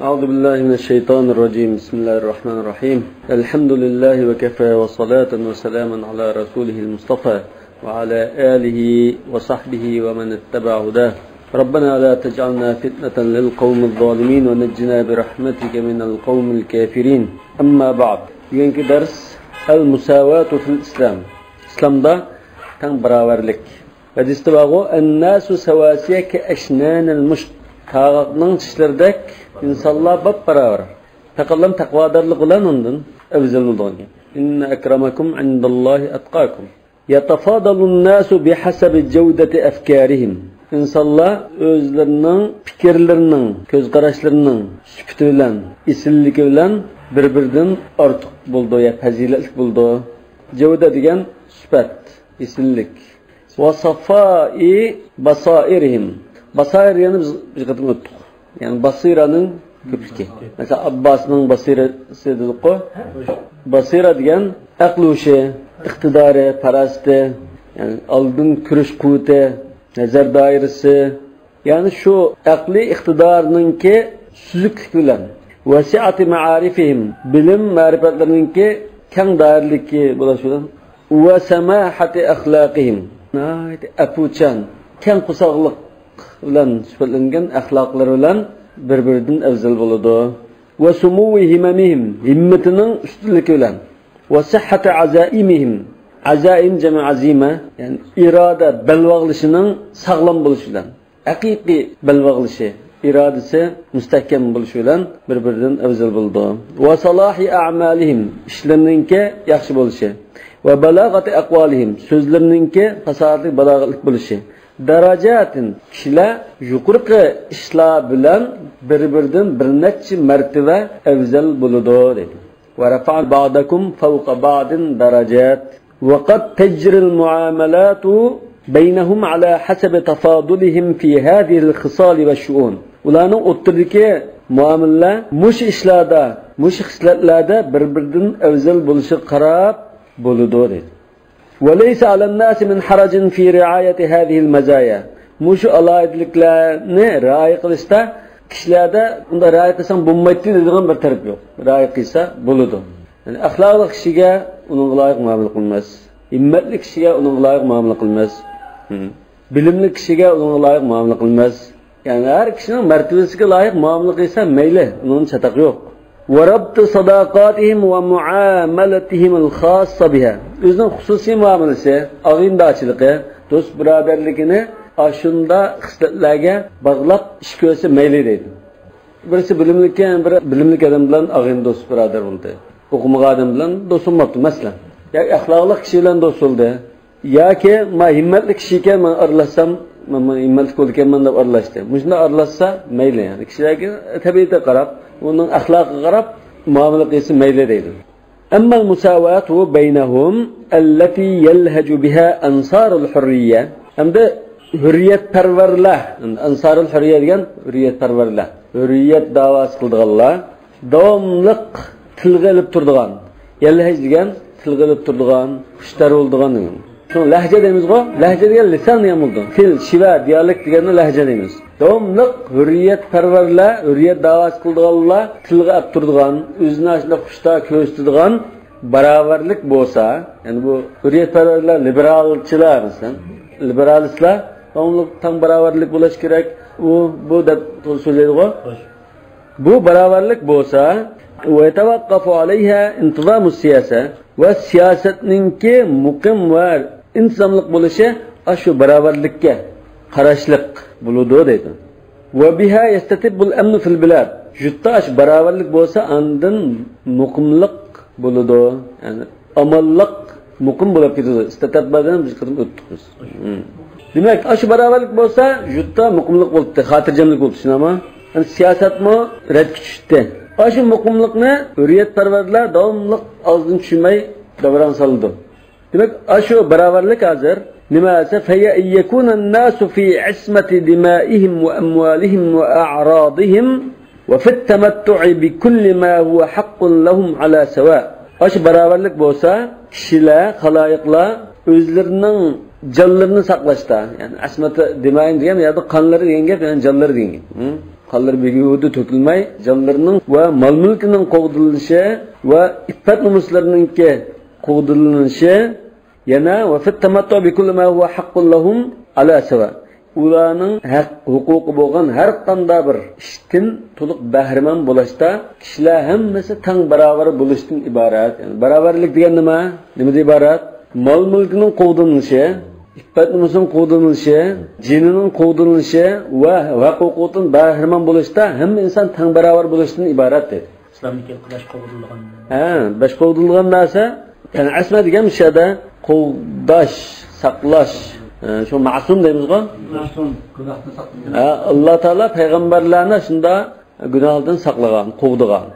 أعوذ بالله من الشيطان الرجيم بسم الله الرحمن الرحيم الحمد لله وكفى وصلاة وسلاما على رسوله المصطفى وعلى آله وصحبه ومن اتبع هداه ربنا لا تجعلنا فتنة للقوم الظالمين ونجنا برحمتك من القوم الكافرين أما بعد ينكي درس المساواة في الإسلام إسلام ده تن براورلك ودستباغو الناس سواسية كأشنان المشت Tağının dişlerdek insanlar bab beraber. Takallam takvadarlık olan ondan evzel oldu. İnne ekremakum indallahi atqakum. Yatafadalun nasu bihasabi cevdeti efkarihim. İnsanlar özlerinin, fikirlerinin, göz kararlarının süpütü bilen, isilliki bilen birbirinden artık buldu ya faziletlik buldu. Cevde degen süpet, isillik. Ve safai basairihim. Basair yani biz kadın öttük. Yani Basira'nın köpüski. Mesela Abbas'ın Basira'sı dedik o. Basira diyen akluşe, iktidarı, parası, yani aldın kürüş kuvveti, nazar dairesi. Yani şu akli iktidarının ki süzük bilen. Vesi'ati ma'arifihim. Bilim marifetlerinin ki keng dairlik ki bulaşılan. Ve semahati ahlakihim. Apuçan, keng kusaklık bilan sifatlangan axloqlar bilan bir-biridan afzal bo'ladi. Va sumuvi himamihim, himmatining ustunligi bilan. Va sihhati azaimihim, azaim jami azima, yani iroda balvog'lishining sog'lom bo'lishi bilan. Haqiqiy balvog'lishi, irodasi mustahkam bo'lishi bilan bir-biridan afzal bo'ladi. Va salahi a'malihim, ishlarininki yaxshi bo'lishi. Va balagati aqwalihim, so'zlarininki fasohatli balog'atli bo'lishi. Darajatin kişiler yuqorqi ishlar bilan bir-biridan bir necha martaba afzal bo'ladi dedi. Va rafa'al ba'dakum fawqa ba'din darajat wa qad tajri al-muamalatu baynahum ala hasabi tafadulihim fi hadhihi al-khisal wa shu'un. Ularning o'rtadagi muomala mush ishlarda, mush xislatlarda bir-biridan afzal bo'lishi qarab bo'ladi dedi. وليس على الناس من حرج في رعاية هذه المزايا. مش الله يدلكلني رعاية قلستا kişilerde bunda riayet etsen bulmaydı dediğin bir taraf yok. Riayet ise buludu. Yani ahlaklı kişiye onun layık muamele kılmaz. İmmetli kişiye onun layık muamele kılmaz. Bilimli kişiye onun layık muamele kılmaz. Yani her kişinin mertebesine layık muamele ise meyli. Onun çatak yok. وَرَبْتِ صَدَاقَاتِهِمْ وَمُعَامَلَتِهِمُ الْخَاصَّ بِهَا. Özünün hususi muamelesi, ağındaçılığı, dost biraderliğini aşında xisletlerge bağlap iş görse meyli deydi. Birisi bilimliken, bilimlik adam bilen ağın dost birader oldu. Okumak adam bilen dost olmadı mesela. Ya ahlaklı kişiyle dost oldu. Ya ki ma himmetli kişiyken ben arılaşsam, ma himmetli olurken ben de arılaştım. Müşünde arılaşsa meyli yani. Kişilerge tabiite karab, onun ahlakı karab, muamele kıyısı meyli deydi. أما المساواة بينهم التي يلهج بها أنصار الحرية. Hem de hürriyet perverler. Ansar الحرية diyen hürriyet perverler. Hürriyet davası kıldığanlar. Davamlık tilge elip turduğan. Yelhec diyen tilge elip turduğan. Kuştar olduğan. Şu lehce deyimiz o. Lehce diyen lisan diyen oldu. Til, şiva, diyalek diyen lehce deyimiz. Davamlık hürriyet perverler, hürriyet davası kıldığanlar tilge elip turduğan. Üzüne açında kuşta köstüdüğan beraberlik bolsa, yani bu hürriyet perverler, liberalçılar mesela. Liberalistler, davamlık tam beraberlik bulaş gerek. Bu da söyledi o. Bu beraberlik bolsa ve yetevakkafu aleyha intizamu siyase ve siyasetninki mukim var intizamlık buluşu aşu beraberlikke karışlık buludu dedi. Ve biha yestetibbul emnu fil bilad. Juttaş beraberlik bolsa andın mukimlik buludu. Yani amallık mukim bulup gidiyor. İstetibbadan biz kadın öttük. Demek aşu beraberlik bolsa jutta mukimlik buldu. Hatırcamlık buldu ama yani siyaset mi red küçüktü. Aşı mukumlukni hürriyet perverler davamlık ağzını düşünmeyi davran saldı. Demek aşı beraberlik hazır. Nimase feye yekunen nasu fi ismeti dimaihim ve emvalihim ve a'radihim ve fit temettu'i bi kulli ma huve hakkun lahum ala seva. Aşı beraberlik bolsa kişiler, halayıklar özlerinin canlarını saklaştı. Yani ismeti dimain diyen ya da kanları diyen yani canları diyen. qonlar beguda to'kilmay, jonlarining va mol-mulkining qo'g'dilishi va iffat nomuslarininki qo'g'dilishi yana va fit tamattu bi kulli ma huwa haqqun lahum ala sawa. Ularning haq huquqi bo'lgan har qanday bir ishdan to'liq bahramand bo'lishda kishilar hammasi teng barobar bo'lishdan iborat. Yani barobarlik degan nima? Nimadan iborat? Mol-mulkining qo'g'dilishi, iffat nomusining qo'g'dilishi, jinining qo'g'dilishi va huquqdan bahramand bo'lishda hamma inson teng barobar bo'lishdan iborat dedi. İslamdagi qulash qo'g'dilgan. Bash qo'g'dilgan narsa, ya'ni asma degan mishada qo'g'dash, saqlash, şu ma'sum deymiz-ku? Ma'sum, gunohdan saqlagan. Alloh taolo payg'ambarlarni shunda gunohdan saqlagan, qo'g'digan.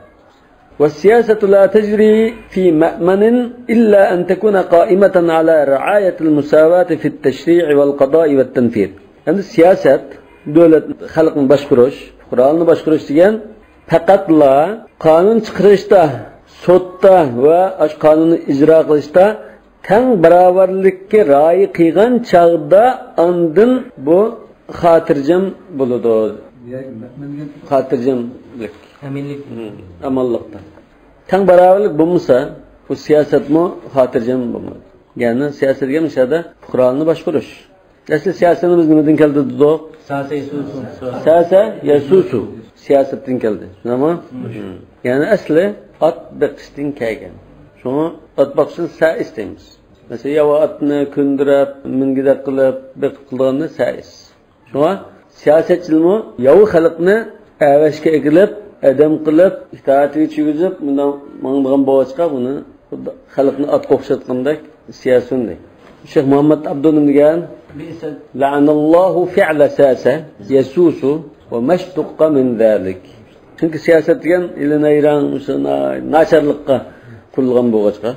والسياسة لا تجري في مأمن إلا أن تكون قائمة على رعاية المساواة في التشريع والقضاء والتنفيذ. يعني السياسة دولة خلق باشقروش، قرآن باشقروش ديgan faqatla qonun chiqarishda, sudda va qonunni ijro qilishda teng barobarlikka rioya qilgan chog'da ondan bu xotirjam bo'ladi. Xotirjamlik, amonlikda. Teng barobarlik bo'lmasa, bu siyosatmi xotirjam bo'lmaydi. Ya'ni siyosat degan mishada Qur'onni boshqarish. Asli siyosatimiz nimadan keldi dedi? Siyasa yasusu. Siyosatdan keldi. Shunami? Ya'ni asli ot biqishdan kelgan. Shuni ot boqishni sais deymiz. Mesela ya atni kundirib, mingidaq qilib, biqib qilganni sais. Shunga siyosatchilarmi yavu xalqni avashga egilib, adam qilib, itoatga chigizib, bundan mangdigan bo'g'achqa buni xalqni ot qo'xshatgandek siyosat deydi. Şeyh Muhammed Abdullah degan la'anallohu fi'la sasa yasusu ve mashtuqqa min zalik. Çünkü siyaset degan ilinayran nacharlikqa qurilgan bo'g'achqa.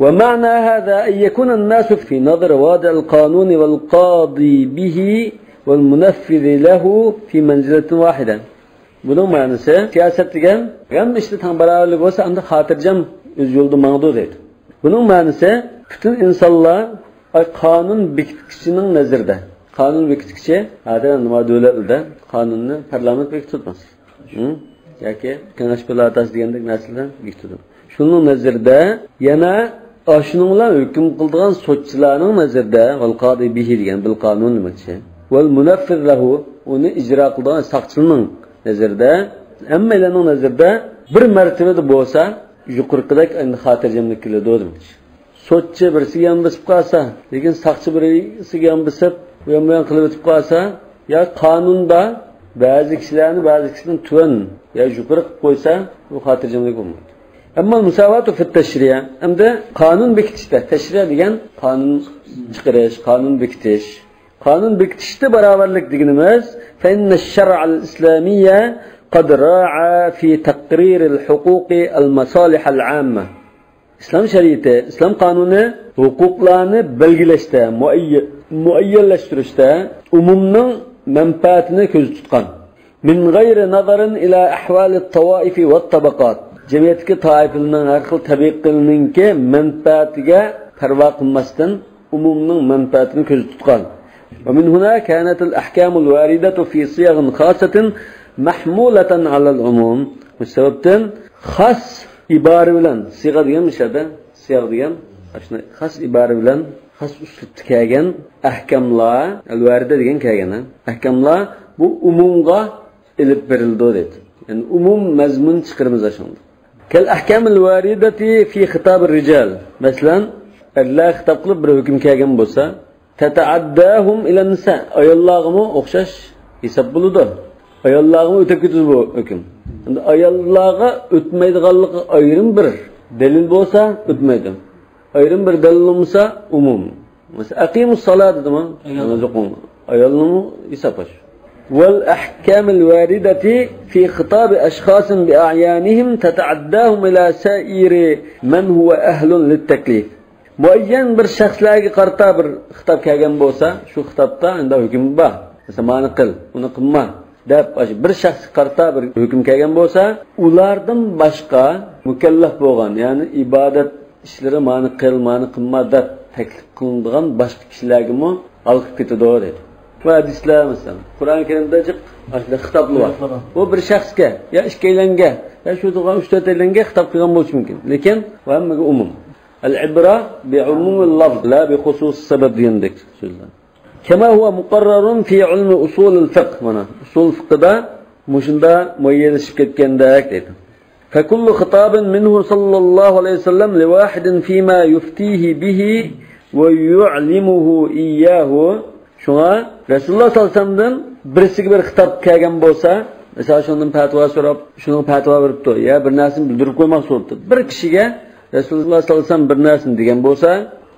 ومعنى هذا أن يكون الناس في نظر وضع القانون والقاضي به والمنفذ له في منزلة واحدة. Bunun manası siyaset degan hem işte tam beraberlik olsa anda xotirjam öz yolda mağdur deydi. Bunun manası bütün insanlar qonun bekitkichining nazarida. Qonun bekitkichi adana nima davlatlarda qonunni parlament bekitmas. Yoki Kengash palatasi degandek narsalar bekitadi. Shuning nazarida yana shuninglar hukm qiladigan sudchilarning nazarida val qodi bihi degan bil qonun demakchi. Val munaffir lahu uni ijro qiladigan soqchining nazarida hammalarning nazarida bir martabada bo'lsa yuqorqidek endi xotirjamlik keladi demakchi. Sudchi birsiga ham bisib qolsa, lekin soqchi birisiga ham bisib, bu ham qilib o'tib qolsa, ya qonunda ba'zi kishilarni tuvan ya yuqori qilib qo'ysa, bu xotirjamlik bo'lmaydi. Ammo musavatu fi tashri', hamda qonun bekitishda, tashri' degan qonun chiqarish, qonun bekitish. Qonun bekitishda barobarlik deganimiz, fa inna ash-shar'a al-islamiyya qad ra'a fi taqrir al-huquq al-masalih al-'amma. İslam şeriati, İslam kanunu hukuklarını belgilashda, muayyanlashtirishda umumning menfaatini ko'z tutgan. Min g'ayri nazarin ila ahvali at-tawaif va at-tabaqat. Jamiyatdagi toifalarning har xil tabiqalarninki menfaatiga parvo qilmasdan umumning menfaatini ko'z tutgan. Va min huna kanat al-ahkam al-waridatu fi siyagh khasatin mahmulatan ala al-umum. Bu sababdan xos ibora bilan siyg'a degan mishada siyaq degan shuna xos ibora bilan xos uslubda kelgan ahkamlar al-varida degan kelgan ahkamlar bu umumga ilib berildi dedi. Yani umum mazmun chiqarimiz ashunda. Kal ahkam al-waridati fi khitab ar-rijal. Masalan, Allah xitob qilib bir hukm kelgan bo'lsa, tata'addahum ila nisa. Ayollarga o'xshash hisob bo'ladi. Ayollarga o'tib ketadi bu hukm. Endi ayollarga o'tmaydiganligi ayrim bir dalil bo'lsa o'tmaydi. Ayrim bir dalil bo'lsa umum. Mesela aqimus salat dedimi? Ayollarni hisoblash. Wal ahkam al-waridati fi khitab ashkhas bi a'yanihim tata'addahum ila sa'iri man huwa ahlun lit-taklif. Muayyan bir shaxslarga qarata bir xitob kelgan bo'lsa, shu xitobda unda hukm bor. Mesela ma'ni qil, uni qilma. deb bir shaxs qarta bir hukm kelgan bo'lsa, ulardan boshqa mukallaf bo'lgan, ya'ni ibodat ishlari ma'ni qilma deb taklif qilinadigan boshqa kishilarga olib ketadi dedi. Shu va hadislar masalan. Qur'oni Karimda aslida xitoblar bor. Bu bir shaxsga, ya ikkilanga, ya shu turgan 3-4 aylanga xitob qilgan bo'lishi mumkin. Lekin hammaga umum. Al-ibra bi umumil lafz la bi xusus sabab degandek so'zlar. Kama huwa muqarrarun fi ilmi usul al-fiqh. Mana usul fiqhda mushunda muayyadlashib ketgandek deydi. Fa kullu khitabin minhu sallallohu alayhi vasallam li wahidin fima yuftihi bihi va yu'limuhu iyyahu. Shuna Rasululloh sallallohu alayhi vasallamdan birisiga bir xitob kelgan bo'lsa, mesela shundan fatvo so'rab, shunga fatvo beribdi, ya bir narsani bildirib qo'ymoqchi bo'libdi. Bir kishiga Rasululloh sallallohu alayhi vasallam bir narsani degan bo'lsa,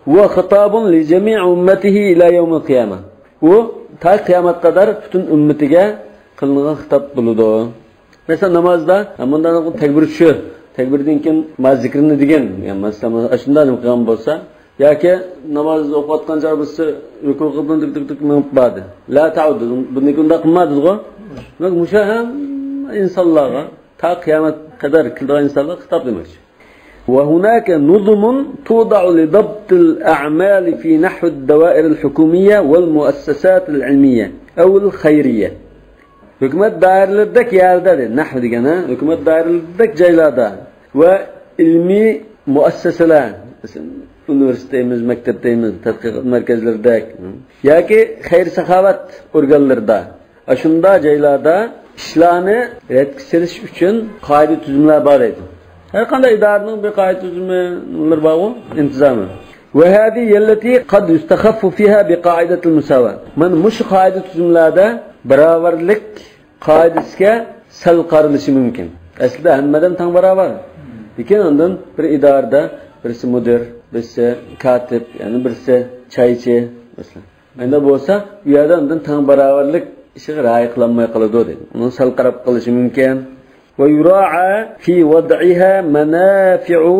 huwa khitabun li jami' ummatihi ila yawmil qiyamah. U ta qiyomat qadar butun ummatiga qilingan xitob bo'ladi. Mesela namozda bundan takbir shu, takbirdan keyin zikrini degan, yani masalan shunday qilgan bo'lsa, yoki namoz o'qiyotgan joyda ruku qilib dik minbadi. La ta'ud. Buni kunda qilmadingiz-ku. Demak, musha ham insonlarga ta qiyomat qadar qilgan insonlar xitob demoqchi. Wa hunaka nuzumun tuda'u li dabt al-a'mal fi nahw ad-dawa'ir al-hukumiyya wal muassasat al-ilmiyya aw al-khayriyya. Hukumat doiralarida yerda nahv degani, hukumat doiralarida joylarda va ilmiy muassasalar, üniversitemiz, maktabimiz, tadqiqot markazlarida yoki xayr saxovat organlarida, shunda joylarda ishlarni yetkazilish uchun qoida tuzumlar bor edi. Har qanday idoraning bir qoida tuzumlari bor, intizomi. Va hadi yallati qad yustakhaffu fiha bi qoidati al-musawa. Men mush qoida tuzumlarda barobarlik qoidasiga sal qaralishi mumkin. Aslida hammadan teng barobar. Lekin undan bir idorada birisi mudir, birisi katib, yani birisi çaychi mesela. Endi bo'lsa, u yerda undan teng barobarlik ishi ra'y qilinmay qoladi dedi. Uni sal qarab qilishi mumkin. Va yura'a fi wad'iha manafi'u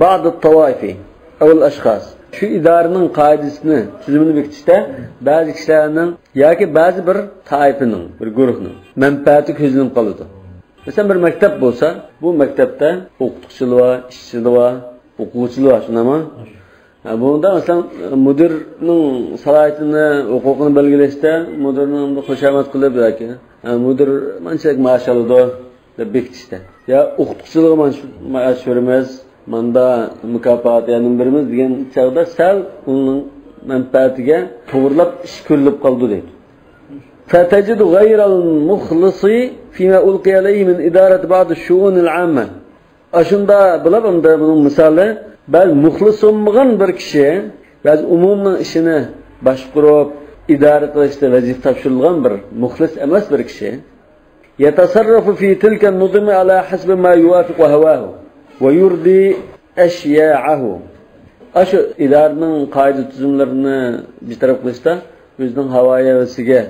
ba'd at-tawaif aw al-ashkhas. Şu idoraning qoidasini, tuzumini bekitishda ba'zi kishilarning yoki ba'zi bir toifaning, bir guruhning manfaati ko'zlanib qoladi. Mesela bir maktab bo'lsa, bu maktabda o'qituvchilar va ishchilar va o'quvchilar shunami? Bunda mesela mudirning salohiyatini, huquqini belgilashda mudirning qo'shamat qilib yoki mudir manchalik maosh oladi deb bekitishda. Ya o'qituvchilarga maosh beramiz, manda mukofot yani birimiz degan chog'da sal uning manfaatiga to'g'rilab ish ko'rilib qoldi deydi. فتجد غير المخلص فيما ألقي عليه من إدارة بعض الشؤون العامة. Aşında bulabında bunun misali, bazı muhlis olmayan bir kişi, bazı umumның işini başkurup, idare kılışta vazif tapşırılgan bir muhlis emas bir kişi, yetasarrafu fi tilken nudimi ala hasbi ma yuvafiqu havahu ve yurdi eşya'ahu. Aşı idarenin kaydı tüzümlerini bir taraf kılışta, özünün havaya ve sige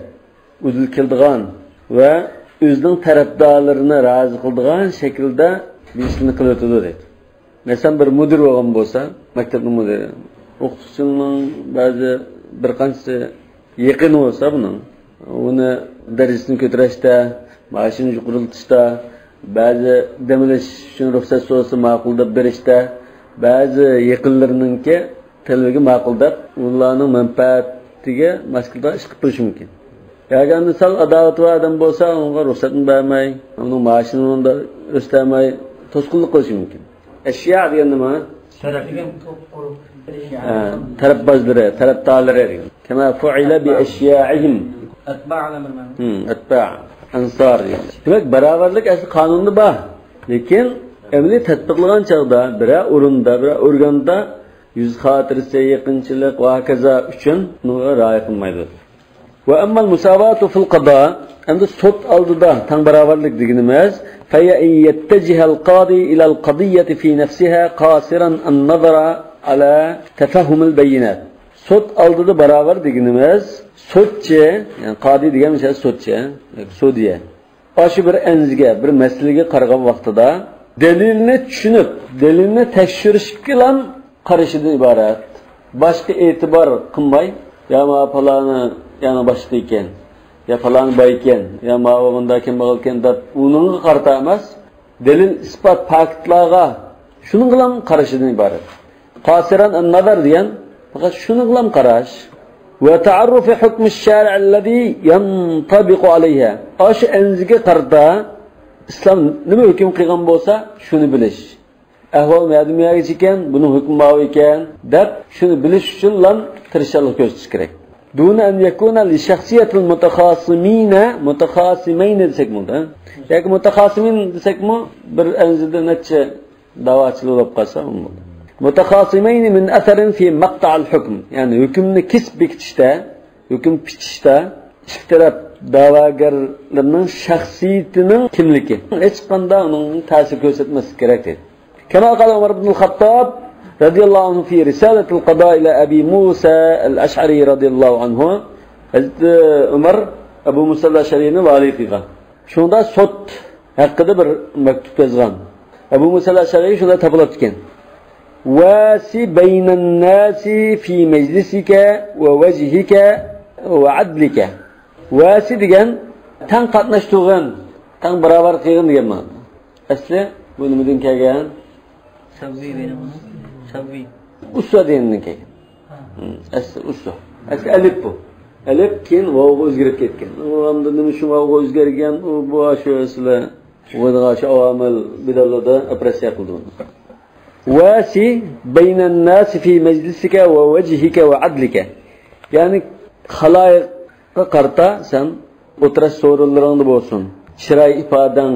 uzul kildigan ve özünün tarafdorlarini razı kıldigan şekilde bir işini kılıp dedi. Mesela bir müdür olan olsa, maktabın müdürü, o'qituvchining bazı bir qancha yaqin olsa bunun, onu dersini ko'tarishda, maoshini yuqoriltishda, bazı demlash uchun ruxsat so'rasa ma'qul deb berishda, bazı yaqinlarininki talbiga ma'qul deb ularning manfaatiga mas'ulda ish qilib turish mumkin. Agar misal adolatli odam bo'lsa, unga ruxsatni bermay, uning maoshini unda o'stamay to'sqinlik qilish mumkin. Ashyo degan nima? Tarafbozlari, tarafdorlari degan. Kama fu'ila bi ashya'ihim. Atba' ansar degan. Demak, barobarlik asli qonunda bor. Lekin emli tatbiqlagan chog'da, bir o'rinda, bir organda yuz xotirasi, yaqinchilik va hokazo uchun unga rioya qilmaydi. Ve emmal musavatu fil qada, endi sud oldida teng barobarlik deganimiz, فهي أن يتجه القاضي إلى القضية في نفسها قاصرا النظر على تفهم البينات. Sud aldığı beraber dediğimiz sudçı, yani qadi degan şey sudçı, sudiye. Aşı bir enzige, bir meselege qaragan vaqtida delilni tushunib, delilni tekshirish bilan qarashidan iborat. Boshqa e'tibor qilmay, ya ma falani yana boshqa ekan. Ya falan bayken, ya mağabında kembag'alken deb uning qarta emas, delil isbot faktlarga shuni bilan qarashidan iborat. Qasiran an-nazar degan faqat shuni bilan qarash. ve ta'arrufi hukm şer'ellezî yantabiqu aleyha. Aş enzige qarda İslam nima hukm qilgan bo'lsa, shuni bilish. Ahvol madimiyaga ekan, buning hukmi bor ekan deb shuni bilish uchun ham tirishchilik ko'rsatish kerak. Duna an yakuna li shakhsiyatil mutakhasimayn desak bo'ldi. Yoki mutakhasimin desakmi, bir enzida necha da'vatchilar bo'lib qolsa bo'ldi. Mutakhasimayn min atharin fi maqta'il hukm. Ya'ni hukmni kesib bekitishda, hukm pichishda ikki taraf da'vogarlarning shaxsiyatining kimligi hech qanday uning ta'sir ko'rsatmasi kerak dedi. Kama qala Umar ibn al-Khattab radhiyallohu anhu fi risalatil qada ila Abi Musa al-Ash'ari radhiyallohu anhu. Hazrat Umar Abu Musa al-Ash'ariyni vali qilgan. Shunda sud haqida bir maktub yozgan. Abu Musa al-Ash'ari shunda tabilat ekan. Wasi baynan nasi fi majlisika wa wajhika wa adlika. Vasi degan tang qatnashtirgan, tang barobar qilgan degan ma'no. Asli bu nimadan kelgan? Savviy deydi buni. Savviy. Ussa degandan kelgan. Asli ussa. Asli alif bu. Alif keyin vovga o'zgarib ketgan. U hamda nima shu vovga o'zgargan, u bu ashyolar o'dg'ash avomil bidallarda operatsiya qildi uni. Vasi baynan nasi fi majlisika wa wajhika wa adlika. Ya'ni xaloyiq qarta sen o'tirish so'rinlaringda bo'lsin. Chiroy ifodang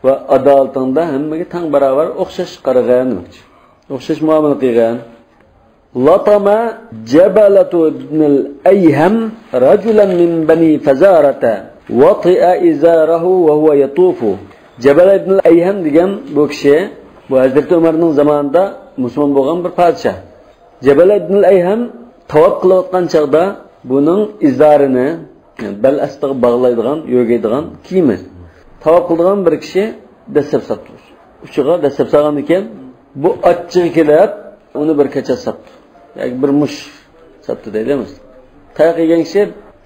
va adolatingda hammaga tang barobar o'xshash qaragan, o'xshash muomala qilgan. Latama Jabalatu ibn al-Ayham rajulan min bani Fazarata wati'a izarahu wa huwa yatufu. Jabal ibn al-Ayham degan bu kishi bu Hazrat Umarning zamonida musulmon bo'lgan bir podshoh. Jabal ibn al-Ayham tavob qilayotgan chaqda buning izarini bel astiga bog'laydigan, yo'gaydigan kiyimi tavob qilgan bir kishi dasab sapti. Uchiga dasab solgan ekan, bu ochchiq kelib uni bir kecha sapti. Yoki bir mush sapti deymiz. Taqigan kishi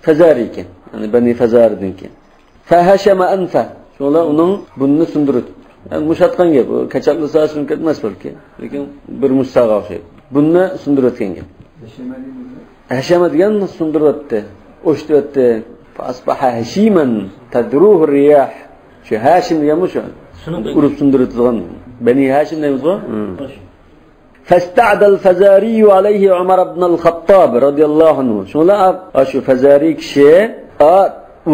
Fazari ekan, ya'ni Bani Fazardan ekan. Fahashama anfa. Shunlar uning bunni sundirdi. Yani mush atgan gap, kachaqlasa shun ketmas balki, lekin bir mush saga o'xshaydi. Bunni sundirayotgan gap. Hashama degan sundiryapti, o'shtiryapti. Asbaha hashiman tadruhu riyah. Shu Hashim degan shu. Urib sundiryotgan. Bani Hashim deymiz-ku? Fasta'da al-Fazari alayhi Umar ibn al-Khattab radhiyallohu anhu. Shunlar shu Fazari kishi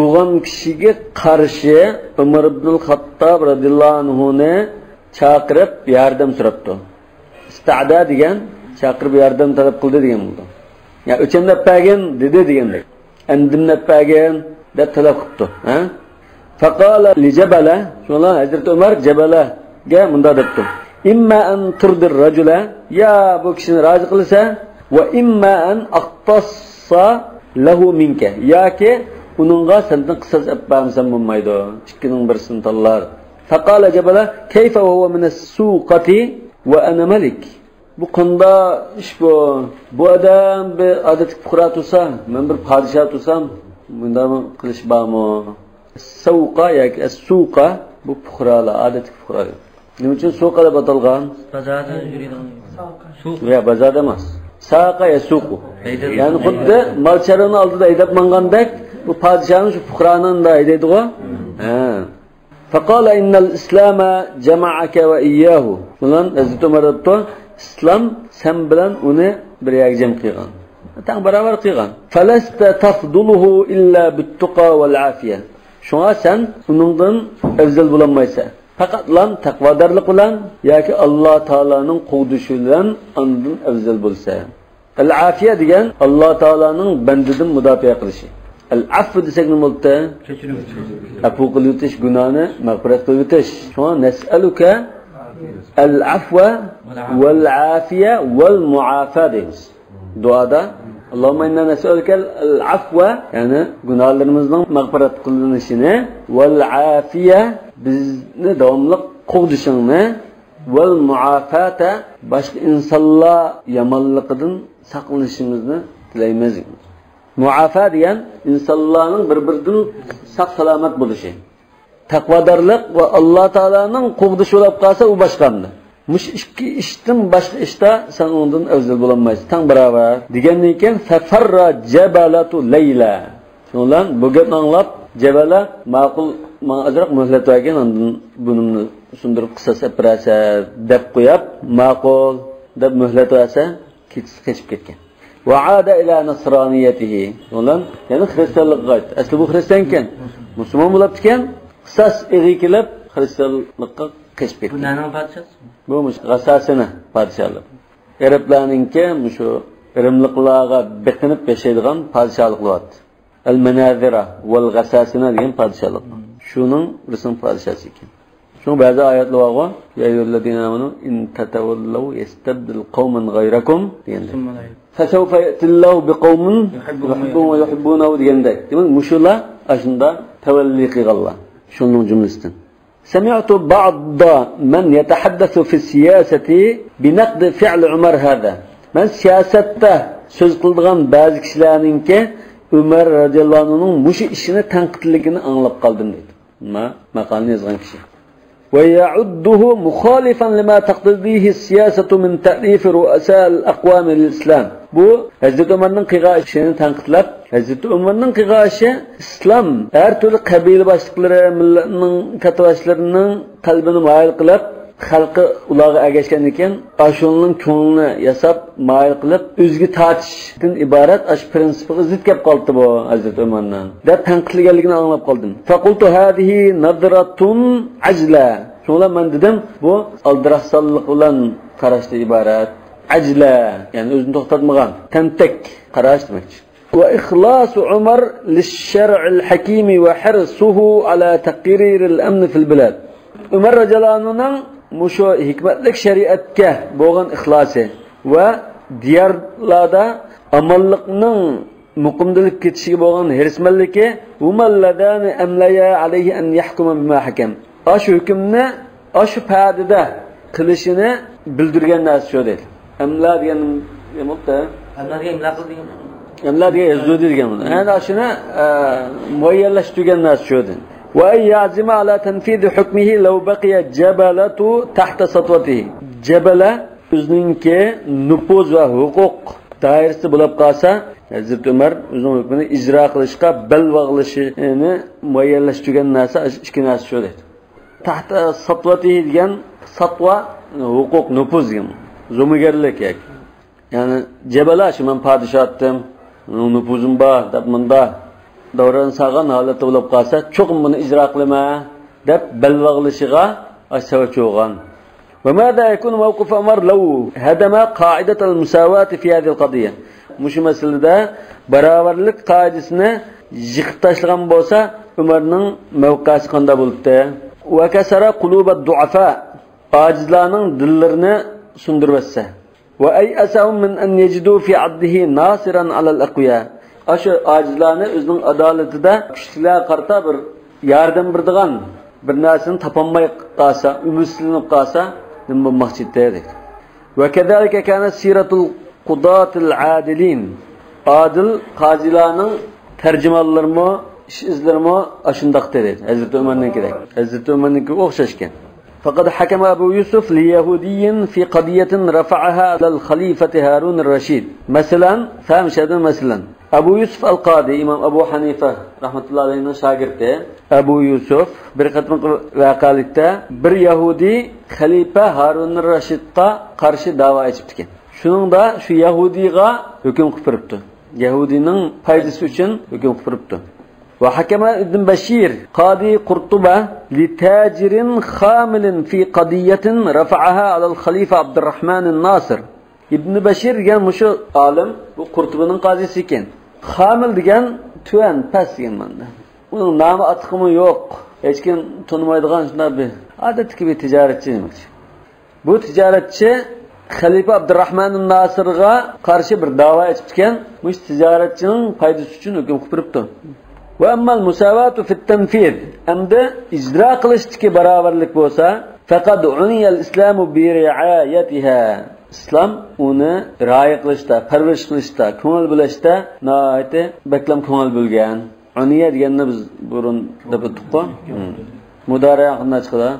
o'g'an kishiga qarshi Umar ibn al-Khattab radhiyallohu anhuni chaqirib yordam so'rabdi. Ista'da degan chaqirib yordam talab qildi degan bo'ldi. Ya o'chamlab pagan dedi degandek. Andimlab pagan deb talab qildi, ha? Faqala li Jabala, shunlar Hazrat Umar Jabalaga munda debdi. İmma an turdir rajula, ya bu kishini rozi qilsa, va imma an aqtassa lahu minka, yoki uningga sendan qisas appamsan bo'lmaydi. Ikkining birisini tanlar. Faqala Jabala, kayfa wa huwa min as-suqati wa ana malik. Bu qanda ish bu. Bu odam bir odatli fuqaro tursa, men bir podshoh tursam, bunday qilish bormi? Suqa yoki as-suqa bu fuqarolar, odatli fuqaro. Nima uchun suqa deb atalgan? Bazarda yuradigan. Suq. Ya bazarda emas. Saqa ya suqu. Ya'ni xuddi malcharini oldida haydab mangandek, bu podshohning shu fuqaroning da haydaydi-ku. Ha. Faqala innal islama jama'aka wa iyyahu. Bundan Hazrat Umar aytdi, İslam sen bilan uni bir yakjam qilgan. Tang barobar qilgan. Falasta tafduluhu illa bit-tuqa wal-afiya. Shunga sen uningdan afzal bo'lmaysan. Faqat lan taqvodorlik bilan yoki Alloh taolaning quvdishi bilan ondan afzal bo'lsa. Al-afiya degan Alloh taolaning bandidan mudofaa qilishi. Al-afv desak nima bo'ldi? Kechirim. Afu qilib o'tish, gunohni mag'firat qilib o'tish. Shunga nas'aluka al-afwa wal-afiya wal-muafa deymiz. Duoda Allohumma inna nas'aluka al-afwa, ya'ni gunohlarimizning mag'firat qilinishini, wal-afiya bizni davomli qo'g'dishingni, wal-muafata boshqa insonlar yomonligidan saqlanishimizni tilaymiz. Muafa degan insonlarning bir-biridan saq salomat bo'lishi. Taqvodorlik va Alloh taolaning qo'g'dishi bo'lib qolsa u boshqamdi. Muş iki işten başka işte sen ondan afzal bulamaysan. Tam beraber. Degenden eken fafarra jabalatu Leyla. Şundan bu gapni anglab Jabala ma'qul men azroq muhlat bergan, ondan bunimni sundirib qissasi operatsiya deb qo'yib, ma'qul deb muhlat bersa, kechib ketgan. Va aada ila nasraniyatihi. Ulan, ya'ni xristianlikqa qaytdi. Asli bu xristian ekan. Musulmon bo'lib ketgan, qissas eg'i kelib xristianlikqa kechib ketgan. Bu naning podshosi? Bu G'assasini podshohlik. Arablarningki shu Rimliklarga biqinib yashaydigan podshohlik bo'ldi. Al-Manazira wal Ghassasina degan podshohlik. Shuning rusum podshosi ekan. Shu ba'zi oyatlar bor. Ya ayyuhallazina amanu in tatawallaw yastabdil qauman ghayrakum deganda. Fasawfa yatillahu biqaumin yuhibbuna wa yuhibbunahu deganda. Demak, mushular ashunda tavalli qilganlar. Shuning jumlasidan. سمعت بعض من يتحدث في السياسة بنقد فعل عمر هذا. من siyosatda söz qilgan ba'zi kishilarningki Umar radhiyallohu anhuning mush ishini tanqidligini anglab qoldim dedi. Maqolani yozgan kishi. Ve ya'udduhu mukhalifan lima taqtadihi siyasatu min ta'rif ru'asa al-aqwam al-islam. Bu Hazrat Umarning qilgan ishini tanqidlab, Hazrat Umarning qilgan ishi islom har turli qabila boshliqlari, millatning katavashlarining qalbini moyil qilib, xalqi ularga agashgan ekan, ashunning ko'nglini yasab, moyil qilib, o'ziga tortishdan iborat ash prinsipiga zid kelib qoldi bu Hazrat Umarning. Deb tanqidlaganligini anglab qoldim. Faqultu hadihi nadratun ajla. Shunlar men dedim, bu aldirahsallik bilan qarashda iborat. Ajla, ya'ni o'zini to'xtatmagan, tantak qarash demakchi. Wa ikhlasu Umar lish-shar'il hakim wa hirsuhu ala taqrir al-amn fil bilad. Umar radhiyallohu anhuning musho hikmatlik shariatga bo'lgan ixlosi va diyorlarda amallikning muqimdilik ketishiga bo'lgan hirsmanligi umalladani amlaya alayhi an yahkuma bima hakam. Ash hukmni ash fadida qilishini bildirgan narsa shu dedi. Amla degan nimada? Amlarga imlo qilgan. Amla degan yozdi degan. Ana shuni muayyanlashtirgan narsa shu dedi. وأن يعزم على تنفيذ حكمه لو بقي جبلة تحت سطوته. جبلة o'zininki nüfuz va huquq doirasida bo'lib qolsa, Hazrat Umar o'zining hukmini ijro qilishga bel bog'lashini muayyanlashtirgan narsa ikki narsa shu dedi. Tahta satwatihi degan satva huquq nüfuz degan. Zo'migarlik ya'ni Jabala shu men podshohdim, nüfuzim bor deb munda davran sağan holatda bo'lib qolsa, cho'qim buni ijro qilma deb balvog'lishiga sababchi bo'lgan. Va mada yakun mawqif Umar law hadama qa'idat al-musawat fi hadhihi al-qadiyya. Mush masalada barobarlik qoidasini yiqib tashlagan bo'lsa, Umarning mavqesi qanday bo'libdi? Va kasara qulub ad-du'afa. Ajizlarning dillarini sundirmasa. Va ay asahum min an yajidu fi 'addihi nasiran 'ala al-aqwiya. Aşı acizlarni o'zining adolatida kuchlilar qarta bir yordam beradigan bir narsani topolmay qolsa, umidsizinib qolsa, nima bo'lmoqchi edi. Va kadalika kana siratul qudatil adilin. Adil qozilarning tarjimonlarimi, ish izlarimi ashundaq dedi. Hazrat Umarninkidek. Hazrat Umarniki o'xshashgan. فقد حكم أبو يوسف ليهودي في قضية رفعها على الخليفة هارون الرشيد. مثلا فهم شدن مثلا Abu Yusuf al-Qadi, İmam Abu Hanife rahmetullahi aleyhinin şagirdi. Abu Yusuf bir qatım vaqalikda bir Yahudi xalifa Harun ar-Rashidga qarshi da'vo etib ekan. Shuningda shu Yahudiga hukm qilib turibdi. Yahudining foydasi uchun hukm qilib turibdi. Va hakama ibn Bashir Qadi Qurtuba li tajirin khamilin fi qadiyatin rafa'aha ala al-Khalifa Abdurrahman an-Nasir. İbn Bashir degan mushu olim bu Qurtubaning qozisi ekan. Xamil degan tuan pas degan manda. Uning nomi atiqmi yo'q. Hech kim tanımaydigan shunday bir odatdagi bir tijoratchi demakchi. Bu tijoratchi Xalifa Abdurrahman an-Nasirga qarshi bir da'vo etib ekan. Mush tijoratchining foydasi uchun hukm qilib turibdi. Va ammal musawatu fi at-tanfiz. Amda ijro qilishdagi barobarlik bo'lsa, faqat uniya al-islamu bi ri'ayatiha. İslam uni rioya qilishda, parvarish qilishda, ko'ngil bilishda nihoyatda baklam ko'ngil bo'lgan. Uniya deganni biz burun deb o'tdik-ku. Mudariya qanday chiqadi?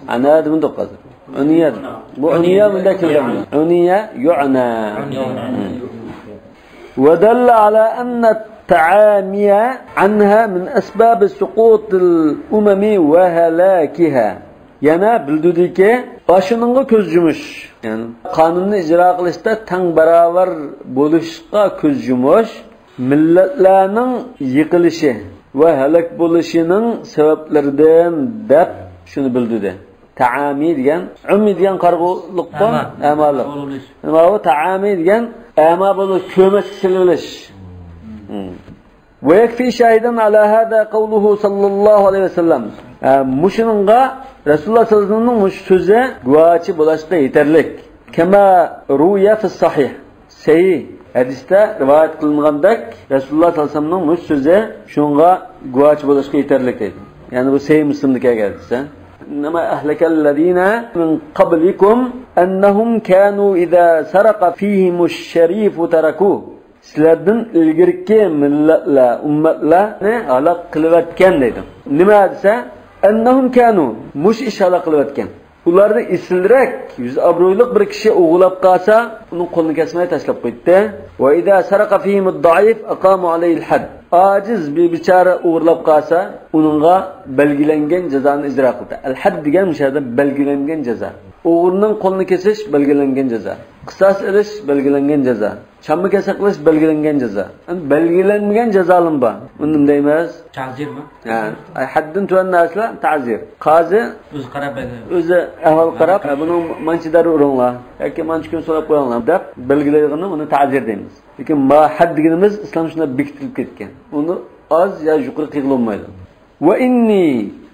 Ana dedim de kazı. Uniye. Bu uniye bunda kelime. Uniye yu'na. ودل على أن التعامي عنها من أسباب سقوط الأمم وهلاكها. Yana bildirdi ki aşınınga ko'z yumish, ya'ni qonunni ijro qilishda tang barobar bo'lishga ko'z yumish millatlarning yiqilishi va halok bo'lishining sabablaridan deb shuni bildirdi. Taami degan, ummi degan qarg'uliqqa amallik. Nima bu taami degan? Ama bunu kömür sililish. Ve yakfi şahidan ala hada qawluhu sallallahu aleyhi ve sellem. Muşununga Resulullah sallallahu aleyhi ve sellem'in muş sözü guvaçı bulaşta yeterlik. Kema ruya fi sahih. Sahih hadiste rivayet kılıngandak Resulullah sallallahu aleyhi ve sellem'in muş sözü şunga guvaçı bulaşta yeterlik dedi. Yani bu Sahih Müslim'deki geldi. إنما أهلك الذين من قبلكم أنهم كانوا إذا سرق فيهم الشريف تركوه. Sizlerden ilgirki milletler, ümmetler ne alak kılıvetken dedim. Nima dese? Ennehum kanu muş iş alak kılıvetken. Ularni isildirek, yüz abroyluk bir kişi oğulab kalsa, onun kolunu kesmeye taşlap koydu. Ve idâ saraka fihimud-da'if aqamu aleyhil had. Aciz bir biçare uğurlab kalsa, onunla belgilengen cezanı icra kıldı. El-had degan müşahede belgilengen ceza. Uğurunun kolunu kesiş belgilengen ceza. Kısas ilish belgilengen ceza. Çamı kesaklash belgilengen ceza. Yani belgilenmeyen cezalım var. Bunun deymiz. Ta'zir mi? Yani haddin tuanna asla ta'zir. Qazi Öz qarab o'zi ahvol qarab, buni manchidar uringlar yoki manchi kun so'rab qo'yinglar deb belgilaganini uni ta'zir deymiz. Lekin ma had deganimiz islom shunday bekitilib ketgan. Uni oz yo yuqori qilolmaydi. Va inni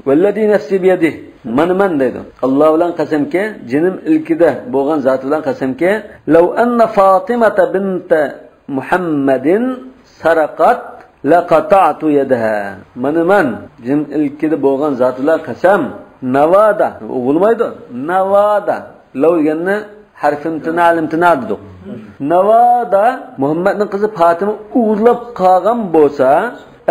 vallazi nafsi bi yadihi man deydi. Alloh bilan qasamki, jinim ilkida bo'lgan zot bilan qasamki, law anna Fatimata bint Muhammadin saraqat laqata'tu yadaha. Man jinim ilkida bo'lgan zot bilan qasam, navada o'g'ilmaydi. Navada law deganni harfimtina alimtina dedik. Navada Muhammadning qizi Fatima o'g'irlab qolgan bo'lsa,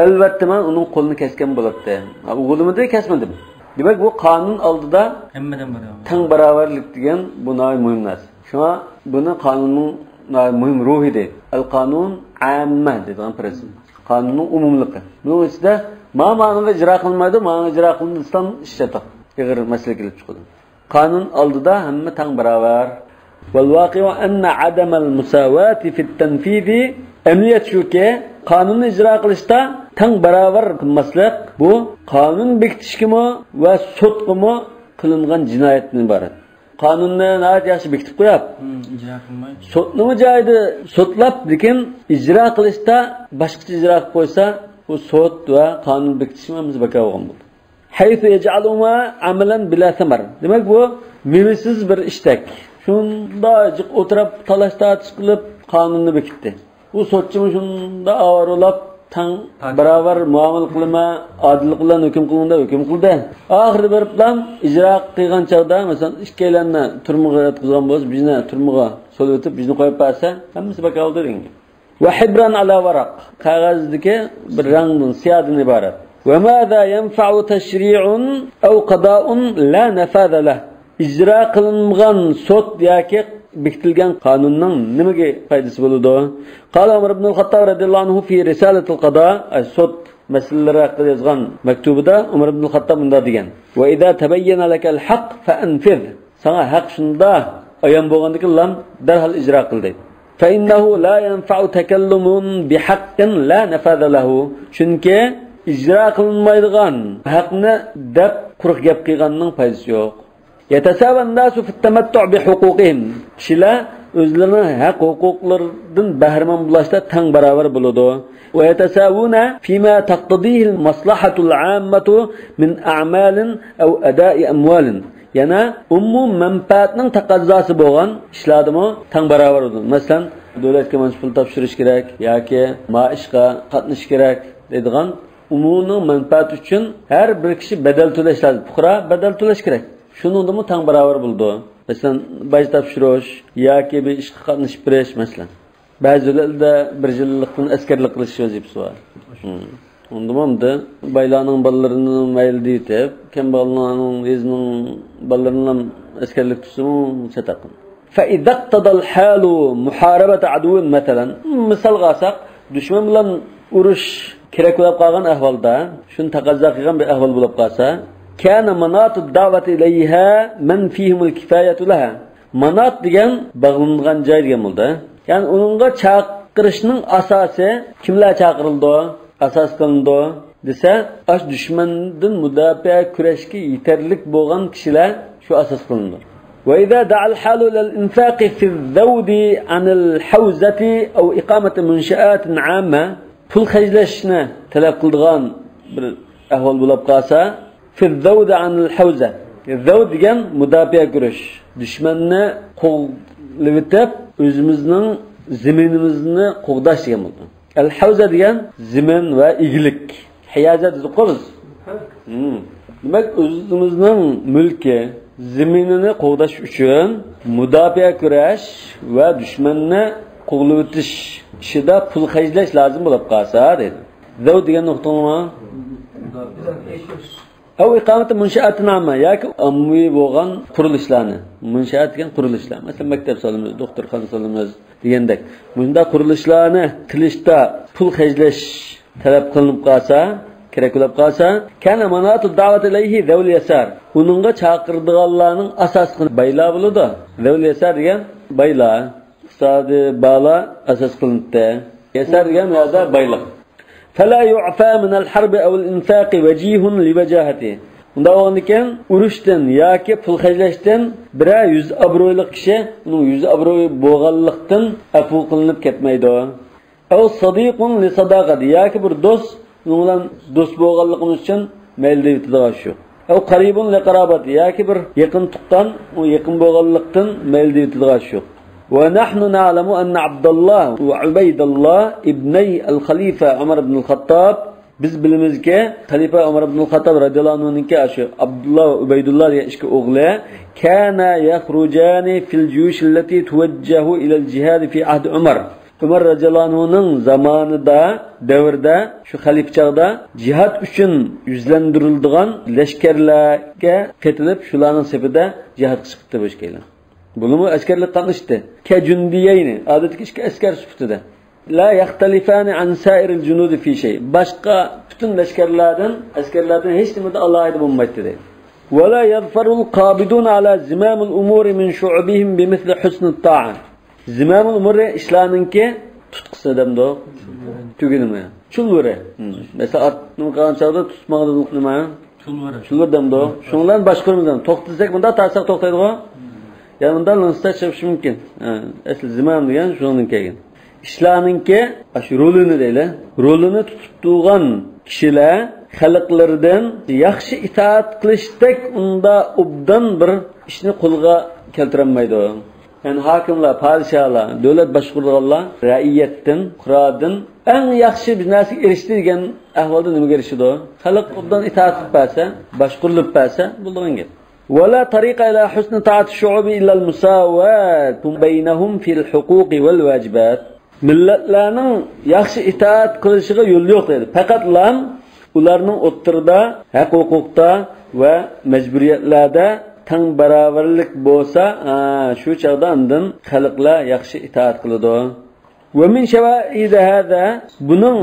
albatta men uning qo'lini kesgan bo'libdi. O'g'limni kesmadim. Demek bu kanun aldıda tang baravarlik degan bu muhim narsa. Şuna bunu kanunun muhim ruhi deydi. El-kanun amma deydigan prinsip. Kanunun umumligi. Bunun içinde ma'noga ijro qilmaydi, ma'noga ijro qilinsa ishlataq. Ig'ir masala kelib chiqadi. Kanun aldıda hamma tang baravar. Vel vaqi'u anna adam al-musawati fi at-tanfiz emniyet shuki qonunni ijro qilishda tang baravar qilmaslik bu qonun bekitishgimi va sudgimi qilingan jinoyatdan iborat. Qonunni nahayat yaxshi bekitib qo'yib, ijro qilmay. Sudni joyida sudlab, lekin ijro qilishda boshqacha ijro qilib qo'ysa, bu sud va qonun bekitishimiz baka bo'lgan bo'ldi. Haythu yaj'aluma amalan bila samar. Demak bu mevasiz bir ishdak. Shunda o'tirib talash tortish qilib qonunni bekitdi. Bu sotçumu şunda avarolab tang baravar muamele qilma, adillik bilan hukm qilganda hukm qildi. Oxiri bir plan ijro qilgan chaqda, masalan, ikkalanni turmuga yotqizgan bo'lsa, bizni turmuga solib o'tib, bizni qo'yib bersa, hammasi bakovdir endi. Va hibran ala waraq. Qog'ozdagi bir rangdan, siyohdan iborat. Va madha yanfa'u tashri'un aw qada'un la nafada lah. Ijro qilinmagan sud yoki bekitilgan qonunning nimaga foydasi bo'ladi? Qala Umar ibn al-Xattob radhiyallohu anhu fi risalatil qada, sud masalalari haqida yozgan maktubida Umar ibn al-Xattob bunday degan: "Va idza tabayyana lakal haqq fa anfiz." Sana haq shunda ayon bo'lgandan lam darhol ijro qil deydi. Fa innahu la yanfa'u takallumun bi haqqin la nafada lahu. Chunki ijro qilinmaydigan haqni deb quruq gap qilganning foydasi yo'q. Yetasavan nasu fi tamattu' bi huquqihim. Kishilar o'zlarining haq huquqlaridan bahramand bo'lishda tang barobar bo'ladi. Va yatasawuna fima taqtadihi al-maslahatu al-'ammatu min a'malin aw ada'i amwalin. Yana umum manfaatning taqozosi bo'lgan ishlardimi tang barobar bo'ladi. Masalan, davlatga mansub pul topshirish kerak yoki maishga qatnashish kerak deydigan umumiy manfaat uchun har bir kishi badal to'lash lozim. Fuqaro badal to'lash kerak. Şunun mu tang baravar buldu. Mesela baj topshirish yoki bir ishga qatnashib berish masalan. Ba'zilarda bir yillikdan askarlik qilish vazifasi bor. Ondamanda baylarning balalarını mayl deyip, kemballarning ezning balalarından askerlik tutsun çataqın. فإذا اقتضى الحال محاربة عدو مثلا مثال قاسق düşman bilan urush kerak bo'lib qolgan ahvolda shuni taqozo qilgan bir ahvol bo'lib qolsa kana manatu da'vat ilayha man fihim al-kifayatu laha manat degan bog'langan joy degan bo'ldi. Ya'ni uningga chaqirishning asosi kimlar chaqirildi, asos qilindi desa, ash dushmandan mudofaa kurashga yetarlik bo'lgan kishilar shu asos qilindi. وإذا دعا الحال إلى الإنفاق في الذود عن الحوزة أو إقامة منشآت عامة pul xajlashni talab qiladigan bir ahvol bo'lib qolsa في الذود عن الحوزة الذود degan mudofaa kurash dushmanni qo'llatib o'zimizning zaminimizni qo'g'dash degan bo'ldi. Al-havza degan zamin va eglik. Hiyaza deb qo'yamiz. Demak o'zimizning mulki zaminini qo'g'dash uchun mudofaa kurash va dushmanni qo'g'latish ishida pul xajlash lozim bo'lib qolsa dedi. Zavd degan nuqtani او iqamati munshaatun amma yoki ommaviy bo'lgan qurilishlarni munshaat degan qurilishlar masalan maktab solamiz doktorxona solamiz degandek bunda qurilishlarni qilishda pul xajlash talab qilinib qolsa kerak bo'lib qolsa kana manatu da'vat ilayhi zawul yasar uningga chaqirdiganlarning asosiy baylar bo'ladi. Zawul yasar degan baylar iqtisodiy bala asos qilinadi. Yasar degan yo'lda baylik. فلا يعفى من الحرب أو الإنفاق وجيه لوجاهته. Unda o'g'andikan urushdan yoki pul xajlashdan bira 100 obro'ylik kishi uning 100 obro'yi bo'lganlikdan afu qilinib ketmaydi. Aw sadiqun li sadaqati yoki bir do'st uning bilan do'st bo'lganligimiz uchun mayli yetadigan shu. Aw qaribun li qarabati yoki bir yaqin tuqqan u yaqin bo'lganlikdan mayli yetadigan shu. ونحن نعلم أن عبد الله وعبيد الله ابني الخليفة عمر بن الخطاب biz bilimizki Xalifa Umar ibn al-Xattab radhiyallohu anhu'ningki shu Abdullah va Ubaydullah degan ikki o'g'li kana yakhrujani fil juyush allati tuwajjahu ila al-jihad fi ahd Umar. Umar radhiyallohu anhu'ning zamonida davrda shu xalifchada jihad uchun yuzlantirilgan lashkarlarga ketilib shularning safida jihad chiqibdi bo'shkaylar. Bunu askerlik qatnashdi. Kajundiyayni odatdagi ikki askar sifatida. La yaxtalifani an sa'iril junud fi shay. Boshqa butun lashkarlardan askarlardan hech nimada alohida bo'lmaydi dedi. Va la yadfarul qabidun ala zimamul umuri min shu'bihim bimithli husnut ta'a. Zimamul umuri ishlaninki tutqisi demdo. Tugunimi? Chulvuri. Mesela atning qanchada tutmoqlik nima? Chulvuri. Chulvur demdo. Shundan boshqarimizdan to'xtasak bunda ta'sir to'xtaydi-ku. Yani bundan nasıl çıkış mümkün? Asıl zaman diyen şunun kelgan. İşlarninki şu rolünü deyle. Rolünü tuttuğan kişiler xalqlardan yaxshi itoat qilishdak unda obdan bir ishni qo'lga keltirolmaydi. Yani hokimlar, podshohlar, davlat boshqaruvchilar raiyatdan, qur'adan eng yaxshi bir narsaga erishdi degan ahvolda nimaga erishadi? Xalq obdan itoat qilib bersa, boshqarilib bersa, bo'lgan gap. ولا طريق إلى حسن طاعة الشعوب إلا المساواة بينهم في الحقوق والواجبات. Milletlerinin yaxshi itaat qilishiga yo'l yo'q dedi. Faqat ularning o'ttirida, haq huquqda va majburiyatlarda teng barobarlik bo'lsa, shu chaqda undan xalqlar yaxshi itaat qiladi. Ve min şevâid hâzâ bunun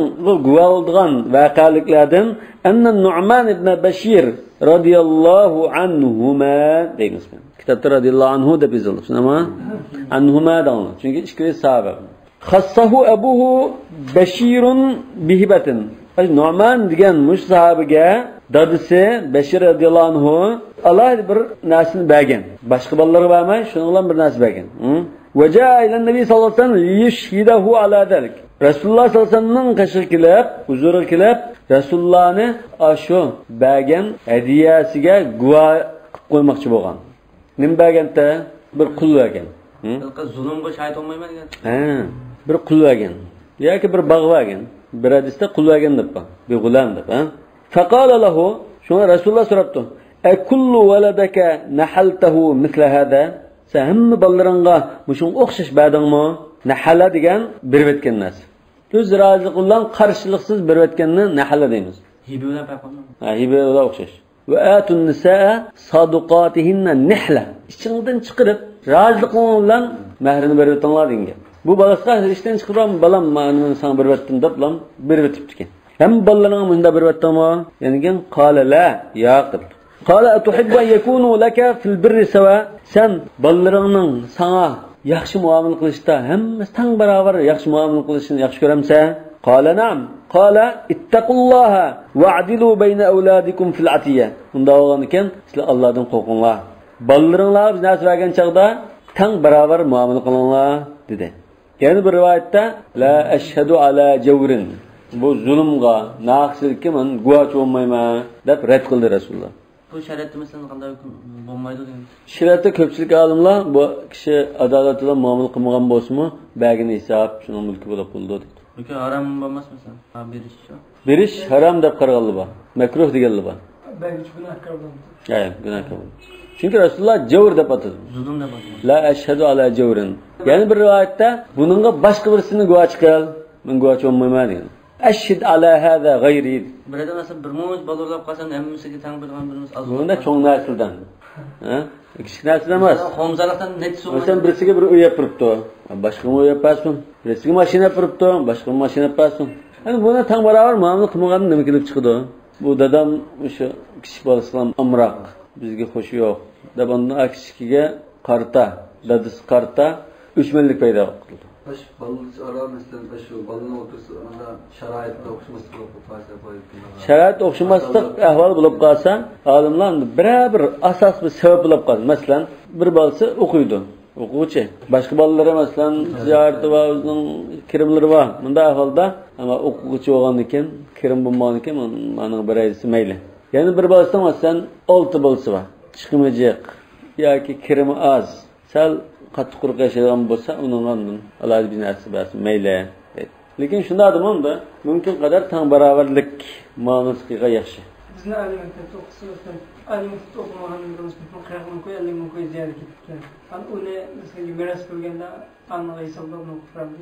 guvaldıgan vakaliklerden enne Nu'man ibn Beşir radiyallahu anhuma deyiniz. Kitapta radiyallahu anhu da biz olursun ama anhuma da olur. Çünkü işkili sahabe. Khassahu ebuhu Beşirun bihibetin. Nu'man diyen muş sahabege dadısı Beşir radiyallahu anhu Allah bir nasını bergen. Başka balları vermey, şununla bir nas bergen. وجاء إلى النبي صلى الله عليه وسلم ليشهده على ذلك. Resulullah sallallahu aleyhi ve sellem'nin kaşı kilep, huzuru kilep, Resulullah'ını aşu bəgən hediyəsige guva koymakçı bolğan. Nim bəgəndə bir qul bəgən. Zulümge şahit olmayman degan. Bir qul bəgən. Yoki bir bağ bəgən. Bir hadisdə qul bəgən deb baq. Bir gulam deb, Faqala lahu, şuna Resulullah soraptı. Kullu waladaka nahaltahu misla hada? Sen hamma ballarınga muşun o'xshash badingmi? Nahala degan berib etgan narsa. Öz razı qilgan qarshiliksiz berayotganni nahla deymiz. Hibe bilan payqamam. Ha, hibe bilan o'xshash. Va atun nisaa saduqatihinna nihla. İçinden chiqirib, razıqing bilan mahrini berib o'tinglar degan. Bu balasqa ishdan chiqirib, balam meni sana berib o'tdim deb lan berib o'tibdi ekan. Hem balalarning bunda berib o'tdimi? Yani gen qala la yaqib. Qala atuhibbu an yakunu laka fil birri sawa. Sen balalarning sana yaxshi muomala qilishda hammasi tang barobar yaxshi muomala qilishni yaxshi ko'ramsan? Qala na'am. Qala ittaqulloha wa'dilu bayna awladikum fil atiyya. Unda bo'lgan ekan, sizlar Allohdan qo'rqinglar. Balalaringlar biz narsa bergan chaqda tang barobar muomala qilinglar dedi. Yani bir rivayette la ashhadu ala jawrin. Bu zulmga, naqsizlikka men guvoh bo'lmayman deb rad qildi Rasululloh. Bu shariatda masalan qanday hukm bo'lmaydi degan. Shariatda ko'pchilik olimlar bu kishi adolat bilan muomala qilmagan bo'lsa-mu, bagini hisob, shuni mulki bo'lib qoldi dedi. Yoki harom bo'lmas masalan. Ha berish. Berish harom deb qaraganlar bor. Makruh deganlar bor. Belki günahkar bo'ldi. Yani günahkar bo'ldi. Çünkü Rasulullah javr deb atadi. Zulm deb atadi. La ashhadu ala jawrin. Yani bir rivayette bununla başka birisini guvoh qil, men guvoh bo'lmayman degan. Ashhid ala hada g'ayri. Birada masalan bir mo'j bozorlab qolsam hammasiga tang bergan birimiz az. Bunda cho'ng narsadan. Ha? Kichik narsadan emas. Xomzalikdan net so'm. Masalan birisiga bir uy yapiribdi. Boshqa uy yapasın. Birisiga mashina yapiribdi, boshqa mashina yapasın. Yani buna tang barobar muomala qilmagan nima kelib chiqdi? Bu dadam o'sha kichik bolasidan amroq. Bizga xo'shi yo'q. Dadamning akisiga qarta, dadisi qarta 3 millik paydo qildi. Baş balınız ara mesela şu balın otursa onda şaraitle okşaması bulup fazla koyuyor. Şarait o'xshamaslik ahvol bo'lib qolsa, olimlar bir asos bir sabab bo'lib qoladi. Masalan, bir bolasi o'qiydi. O'quvchi. Boshqa bolalar masalan ziyorati va o'zining kirimlari bor. Bunda ahvolda ama o'quvchi bo'lgan ekan, kirim bo'lmagan ekan, mana bir aytsa mayli. Ya'ni bir bolasi masalan 6 bolasi bor. Chiqimi jiq yoki kirimi az. Sal qattiq quruq yashagan bo'lsa, uning ondan alohida bir narsa bas mayli. Lekin shunda adamda mumkin qadar tang barobarlik muomalasi qilgan yaxshi. Bizni alimentda o'qisizdan alimentda o'qimagan birimizni qirqman qo'yalligini qo'y ziyada ketgan. Ham uni mesela meros bo'lganda aniq hisoblab o'qiramiz.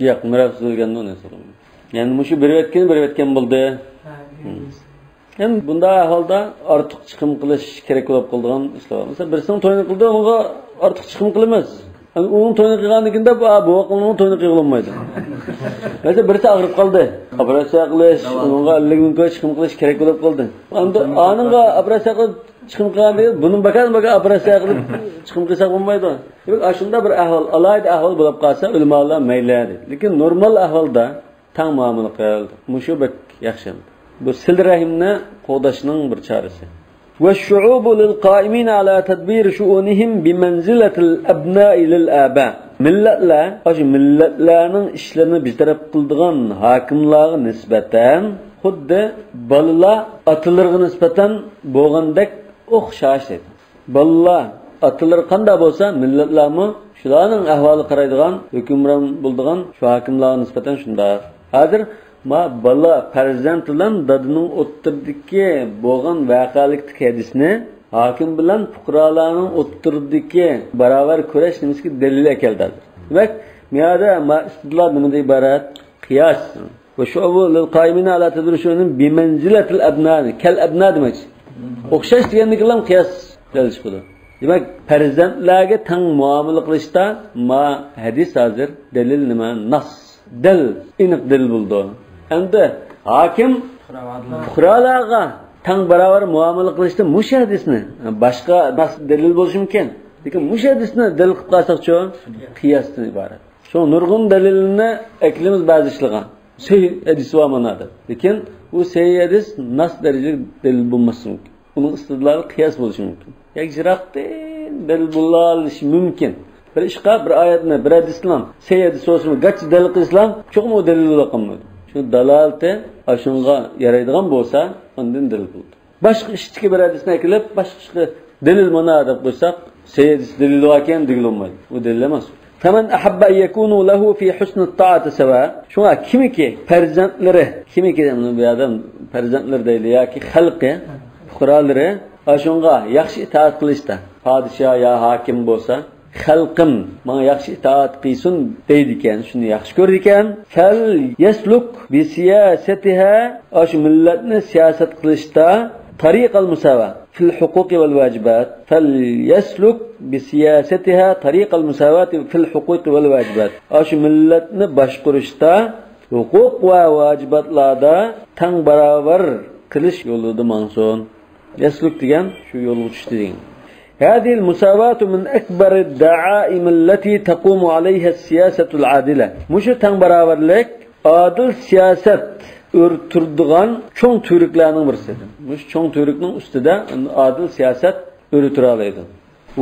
Yo'q, meros bo'lganda uni hisoblab. Ya'ni mushu berayotgan bo'ldi. Ha, Yani bunda ahvolda ortiq chiqim qilish kerak bo'lib qolgan ishlar. Mesela birisini to'yini qildi, unga ortiq chiqim qilamiz. Yani onun to'yini qilganligida bu aqlning to'yini qilolmaydi. Mesela birisi og'rib qoldi. Operatsiya qilish, unga 50 ming chiqim qilish kerak bo'lib qoldi. Endi aningga operatsiya qilib chiqim qilganda buning bakan operatsiya qilib chiqim qilsa bo'lmaydi. Demak, shunda bir ahvol, alayda ahvol bo'lib qolsa, ulamolar mayli. Lekin normal ahvolda tang muomala qildi. Mushu bek yaxshi. Bu sil rahimni qo'dashning bir chorasi. Va shu'ubu lil qa'imin ala tadbir shu'unihim bi manzilatil abna'i lil aba. Millatlar, o'sha millatlarning ishlarini bitaraf qildigan hokimlarga nisbatan xuddi bolalar atalarga nisbatan bo'lgandek o'xshash edi. Bolalar atalar qanday bo'lsa, millatlarmi shularning ahvoli qaraydigan, hukmron bo'ladigan shu hokimlarga nisbatan shunday. Hozir ma bala farzand bilan dadining o'ttirdiki bo'lgan voqelikdagi hadisni hokim bilan fuqarolarning o'ttirdiki barobar kurash nimasiga dalil keldi. Demak, miyada ma istidlol nimadan iborat? Qiyos. Va shu'bu lil qaimina ala tadrishunin bi manzilatil abna, kal abna demak. O'xshash degandan ham qiyos dalil chiqadi. Demak, farzandlarga tang muomala qilishda ma hadis hozir dalil nima? Nas. Dal iniq dalil bo'ldi. Endi hokim fuqarolarga tang barobar muomala qilishda mush hadisni boshqa nas dalil bo'lishi mumkin. Lekin mush hadisni dalil qilib qolsak-chi, qiyosdan iborat. Shu nurg'un dalilni aklimiz ba'zi ishlagan. Sahih hadis va manada. Lekin u sahih hadis nas darajada dalil bo'lmasin mumkin. Uning istidloli qiyos bo'lishi mumkin. Yoki jiroqdan dalil bo'lishi mumkin. Bir ishqa bir oyatni, bir hadisni sahih hadis bo'lsa, g'ach dalil qilsam, cho'qmi dalil bo'lmaydi. Şu dalalti aşınğa yaraydigan bolsa, ondan dalil bo'ldi. Boshqa ishdagi bir hadisni kelib, boshqa dalil mana deb qo'ysak, sahih dalil ekan dalil olmaydi. U dalil emas. Faman ahabba yakunu lahu fi husn at-ta'ati sawa. Shunga kimiki farzandlari, kimiki bu odam farzandlar deyli yoki xalqi, fuqarolari aşınğa yaxshi itoat qilishda, podshoh yo hokim bo'lsa, xalqim bana yaxshi itoat qilsin deydi ekan, shuni yaxshi ko'rdi ekan. Fal yasluk bi siyasatiha, ash millatni siyosat qilishda tariqal musava fil huquqi wal wajibat. Fal yasluk bi siyasatiha tariqal musavati fil huquqi wal wajibat. Ash millatni boshqarishda huquq va vajibatlarda tang barobar qilish yo'lida mansun. Yasluk degan shu yo'lga tushdi degan. هذه المساواة من أكبر الدعائم التي تقوم عليها السياسة العادلة. مش تنبراورلك adil siyaset örtürdüğün çoğun türüklerinin birisidir. Muş çoğun türüklerin üstüde adil siyaset örtüralaydı.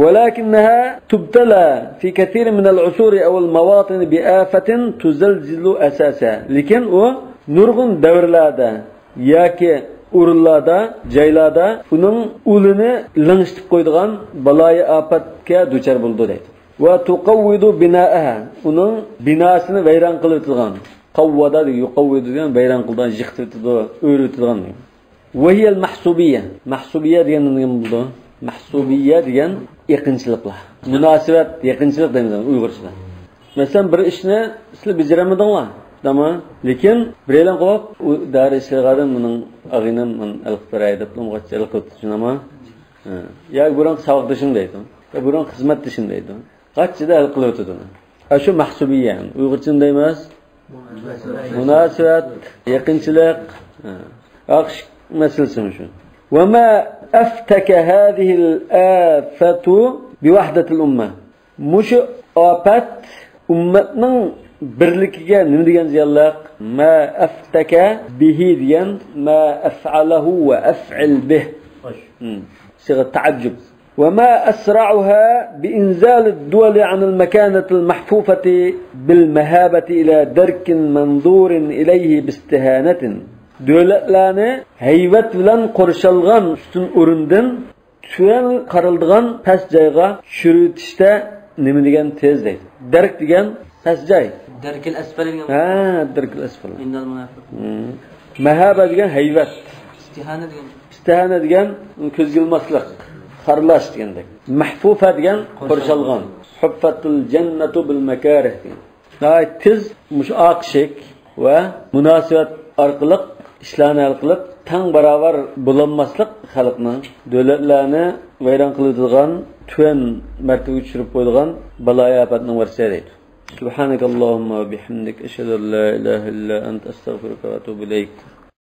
ولكنها تبتلى في كثير من العصور أو المواطن بآفة تزلزل أساسها. لكن o nurgun devirlerde yaki urullarda, caylarda bunun ulunu lınıştıp koyduğun balayı afatke duçar buldu deydi. Ve tuqavvidu bina'aha. Onun binasını veyran kılıtılgan. Kavvada diyor, yuqavvidu diyen veyran kıldan jıktırtıdı, öğrütülgan diyor. Ve hiyel mahsubiye. Mahsubiye diyen ne buldu? Mahsubiye diyen yakınçılıkla. Münasebet, yakınçılık demeden Uygurçada. Mesela bir işini sizle beceremedin la. Tamam. Lekin bireylen qo'yib, u darislardan buning ag'inam men alqaray deb nomg'achalik qilib ama ya buran savoqdishim deydi. Ya buran xizmatdishim deydi. Qachida hal qilib o'tadi. Shu mahsubiya, Uyg'urcha deymiz. Munosabat, yaqinchilik, aqsh masalasi shu. Wa ma aftaka hadhihi al-afatu bi wahdati al-umma. Mush afat ummatning birligiga nima degan ziyonliq? Ma aftaka bihi degan ma af'alahu wa af'il bih. Siga ta'ajjub. Wa ma asra'uha bi inzal ad-duwal 'an al-makanah al-mahfufah bil mahabah ila dark manzur ilayhi bi istihanatin. Davlatlarni hayvat bilan qo'rshalgan ustun o'rindan tuyan qaraldigan past joyga tushirishda nima degan tez deydi. Dark degan past joy. درك الأسفل ها درك الأسفل عند المنافق مهابة ديgan hayvat استهانة degan ko'z yilmaslik qarlash degandek mahfufa degan qo'rshalgan huffatul jannatu bil makarih tiz mush aqshik va munosabat orqali ishlarni hal qilib tang barobar bo'linmaslik xalqning davlatlarni vayron qiladigan tuyan martabaga tushirib qo'yadigan baloyi ofatning birisi deydi. سبحانك اللهم وبحمدك أشهد أن لا إله إلا أنت أستغفرك وأتوب إليك